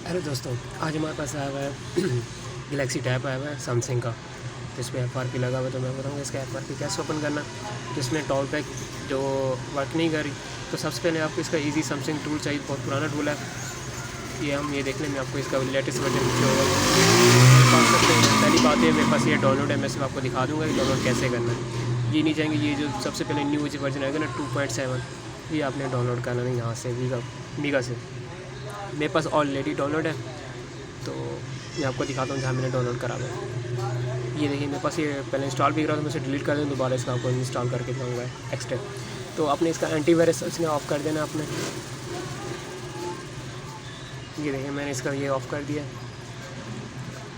Hello दोस्तों, आज हमारे पास आया हुआ है गैलेक्सी टैब आया हुआ है सैमसंग का। तो इसमें FRP लगा हुआ है, तो मैं बताऊँगा इसका FRP कैसे ओपन करना। तो इसमें टॉल पैक जो वर्क नहीं कर रही, तो सबसे पहले आपको इसका इजी सैमसंग टूल चाहिए। बहुत पुराना टूल है ये देखने में आपको इसका लेटेस्ट वर्जन जो पहली बात है मेरे पास ये डाउनलोड है। मैं सिर्फ आपको दिखा दूँगा कि डाउनलोड कैसे करना है। ये नहीं चाहेंगे ये जो सबसे पहले न्यू वर्जन आएगा ना 2.7, ये आपने डाउनलोड करना नहीं यहाँ से मीगा से। मेरे पास ऑलरेडी डाउनलोड है, तो मैं आपको दिखाता हूँ जहाँ मैंने डाउनलोड करा हुआ है। ये देखिए मेरे पास ये पहले इंस्टॉल भी करा था, मैं इसे डिलीट कर दूँ, दोबारा इसका आपको इंस्टॉल करके दिखाऊंगा एक्स्ट्रा। तो आपने इसका एंटीवायरस इसने ऑफ़ कर देना आपने। ये देखिए मैंने इसका ये ऑफ़ कर दिया।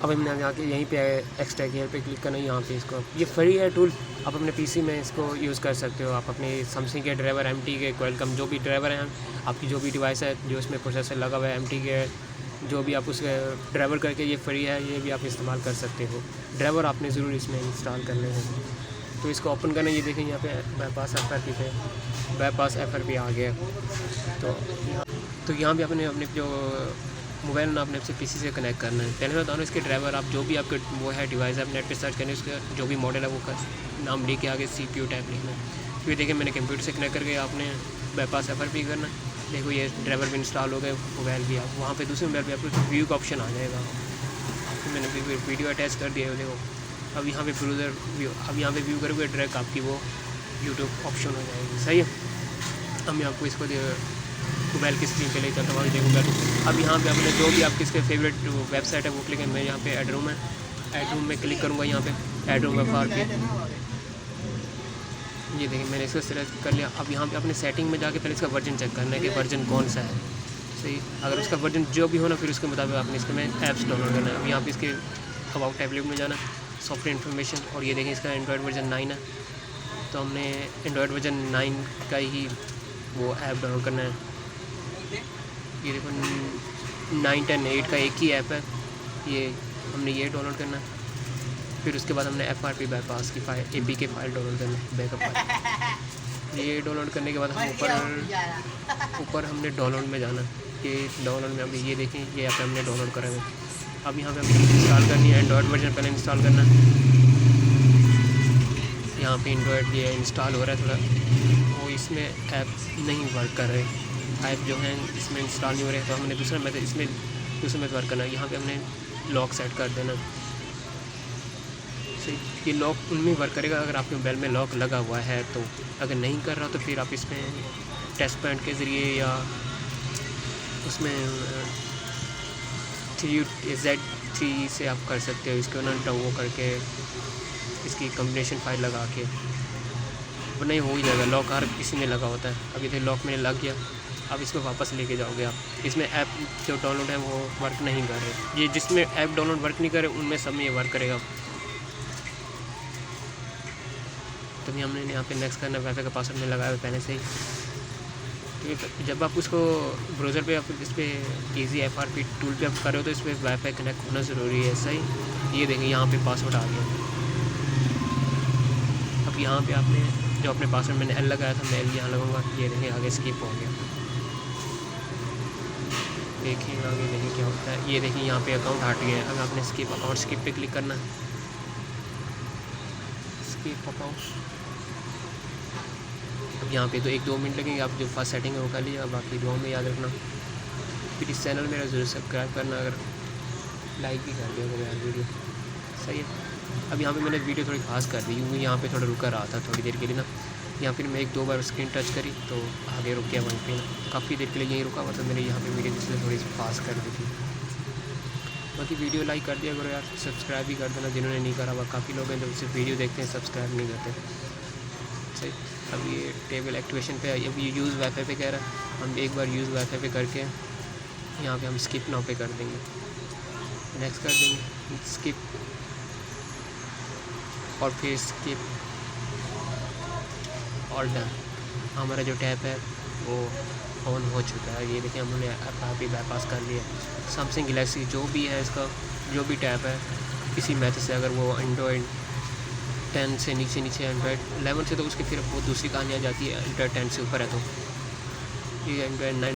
अब हमने जाके यहीं पे एक्स्ट्रा केयर पे क्लिक करना है। यहाँ पे इसको ये फ्री है टूल, आप अपने पीसी में इसको यूज़ कर सकते हो। आप अपने सैमसंग के ड्राइवर MT के क्वालकॉम जो भी ड्राइवर हैं, आपकी जो भी डिवाइस है जो इसमें प्रोसेसर लगा हुआ है MT के, जो भी आप उसके ड्राइवर करके ये फ्री है, ये भी आप इस्तेमाल कर सकते हो। ड्राइवर आपने ज़रूर इसमें इंस्टॉल करने हैं। तो इसको ओपन करना, ये देखें यहाँ पे बाईपास FRP आ गया। तो यहाँ भी आपने अपने जो मोबाइल ना अपने पीसी से कनेक्ट करना है। पहले मैं बता रहा हूँ इसके ड्राइवर आप जो भी आपके वो है डिवाइस, आप नेट पे सर्च करने उसका जो भी मॉडल है वो का नाम लिख के आगे CPU टाइप लिखना है। फिर देखिए मैंने कंप्यूटर से कनेक्ट करके आपने बाईपास FRP करना। देखो ये ड्राइवर भी इंस्टॉल हो गए, मोबाइल भी। आप वहाँ पे दूसरे मोबाइल पे आपको व्यू का ऑप्शन आ जाएगा। तो मैंने वीडियो अटैच कर दिया है, देखो अब यहाँ पे ब्राउज़र व्यू, अब यहाँ पे व्यू करोगे डायरेक्ट आपकी वो यूट्यूब ऑप्शन हो जाएगी। सही है। अब मैं आपको इसको मोबाइल की स्क्रीन पे ले चलता हूँ, देखूँगा। अब यहाँ पे आपने जो भी आपकी इसके फेवरेट वेबसाइट है वो क्लिक है। मैं यहाँ पे एडरूम में क्लिक करूँगा। यहाँ पे एडरूम FRP, ये देखिए मैंने इसको सिलेक्ट कर लिया। अब यहाँ पे अपने सेटिंग में जाके पहले इसका वर्जन चेक करना है कि वर्जन कौन सा है। सही, अगर उसका वर्जन जो भी हो ना, फिर उसके मुताबिक आपने इसके में ऐप्स डाउनलोड करना है। अब यहाँ पे इसके अबाउट टैबलेट में जाना, सॉफ्टवेयर इन्फॉर्मेशन, और ये देखें इसका एंड्रॉयड वर्जन 9 है, तो हमने एंड्रॉयड वर्जन 9 का ही वो ऐप डाउनलोड करना है। ये देखो 9, 10, 8 का एक ही ऐप है, ये हमने ये डाउनलोड करना है। फिर उसके बाद हमने FRP बाईपास की फाइल APK फाइल डाउनलोड करना है, बैकअप फाइल। ये डाउनलोड करने के बाद हम ऊपर हमने डाउनलोड में जाना। ये डाउनलोड में अभी ये देखें ये ऐप हमने डाउनलोड करा है। अब यहाँ पे हमें इंस्टॉल करनी है, एंड्रॉयड वर्जन पहले इंस्टॉल करना है। यहाँ पे एंड्रॉयड ये इंस्टॉल हो रहा है, थोड़ा वो इसमें ऐप नहीं वर्क कर रहे, ऐप जो हैं इसमें इंस्टॉल नहीं हो रहे। तो हमने दूसरा मेथड वर्क करना है। यहाँ पे हमने लॉक सेट कर देना। ये लॉक उनमें वर्क करेगा अगर आपके मोबाइल में लॉक लगा हुआ है, तो अगर नहीं कर रहा तो फिर आप इसमें टेस्ट पॉइंट के ज़रिए या उसमें Z3 से आप कर सकते हो। इसको ना वो करके इसकी कम्बिनेशन फाइल लगा के वो नहीं हो ही जाएगा। लॉक हर किसी में लगा होता है। अब इधर लॉक मैंने लग गया, अब इसको वापस लेके जाओगे आप। इसमें ऐप जो डाउनलोड है वो वर्क नहीं कर रहे। ये जिसमें ऐप डाउनलोड वर्क नहीं कर रहे उनमें सब में ये वर्क करेगा। तो भी हमने यहाँ पे नेक्स्ट करना, वाईफाई का पासवर्ड में लगाया हुआ पहले से ही। तो जब आप उसको ब्राउज़र पे आप इस पर इजी FRP टूल पे आप कर रहे हो तो इस पर वाईफाई कनेक्ट होना ज़रूरी है। सही, ये देखें यहाँ पे पासवर्ड आ गया। अब यहाँ पे आपने जो अपने पासवर्ड मैंने L लगाया था, मैं L यहाँ लगाऊंगा। ये देखें आगे स्किप हो गया। देखिए आगे देखिए क्या होता है। ये देखिए यहाँ पे अकाउंट हट गया है। अब आपने स्किप पे क्लिक करना है, स्किप अकाउंट। अब यहाँ पे तो 1-2 मिनट लगेंगे। आप जो फर्स्ट सेटिंग है वो कर लीजिए, बाकी दुआ में याद रखना। फिर इस चैनल मेरा ज़रूर सब्सक्राइब करना, अगर लाइक भी कर दिया यार वीडियो। सही है। अब यहाँ पे मैंने वीडियो थोड़ी फास्ट कर दी क्योंकि यहाँ पे थोड़ा रुका रहा था थोड़ी देर के लिए ना। यहाँ फिर मैं 1-2 बार स्क्रीन टच करी तो आगे रुक गया वहीं पे ना। काफ़ी देर के लिए यहीं रुका हुआ था मैंने यहाँ पे वीडियो, इसलिए थोड़ी सी फास्ट कर दी थी। बाकी वीडियो लाइक कर दिया करो यार, सब्सक्राइब भी कर देना जिन्होंने नहीं करा हुआ। काफ़ी लोग हैं जो सिर्फ वीडियो देखते हैं, सब्सक्राइब नहीं करते। सही। अब ये टेबल एक्टिवेशन पे अब ये यूज़ वाईफाई पे कह रहा है। हम एक बार यूज़ वाईफाई पे करके यहाँ पे हम स्किप नाउ पे कर देंगे, नेक्स्ट कर देंगे, स्किप, और फिर स्किप और डन। हमारा जो टैब है वो ऑन हो चुका है। ये देखिए हमने FRP बाईपास कर लिया। सैमसंग गैलेक्सी जो भी है इसका जो भी टैब है इसी मेथड से, अगर वो एंड्रॉयड 10 से नीचे एंड्रॉयड 11 से, तो उसकी फिर वो दूसरी कहानी आ जाती है। एंड्रॉयड 10 से ऊपर है तो ये एंड्रॉयड 9